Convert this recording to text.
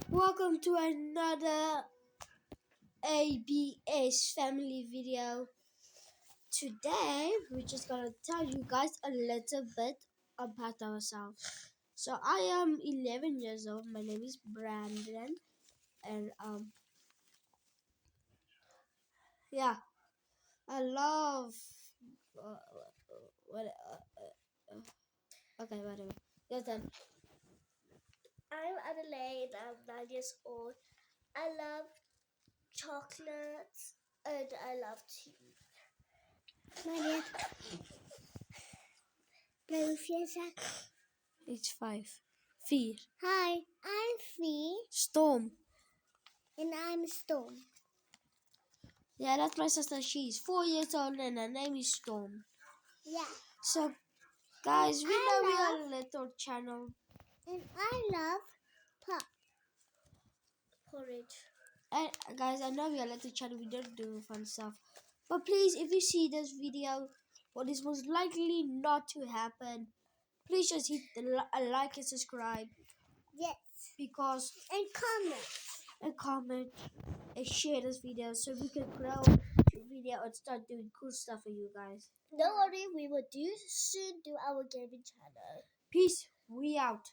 Welcome to another ABS family video. Today, we're just gonna tell you guys a little bit about ourselves. So, I am 11 years old. My name is Brandon, and yeah, I love. Uh, what? Okay, whatever. Your turn. I'm Adelaide. I'm 9 years old. I love chocolates and I love tea. Maria, It's 5. 4. Hi, I'm Fee Storm. and I'm Storm. Yeah, that's my sister. She's 4 years old, and her name is Storm. Yeah, So, guys, we know we I are a little channel. and I love porridge. And guys, I know we are a little channel. We don't do fun stuff. But please, if you see this video, what is most likely not to happen, please just hit a like and subscribe. Yes, Because and comment. and comment and share this video so we can grow the video and start doing cool stuff for you guys. Don't worry, we will soon do our gaming channel. Peace. We out.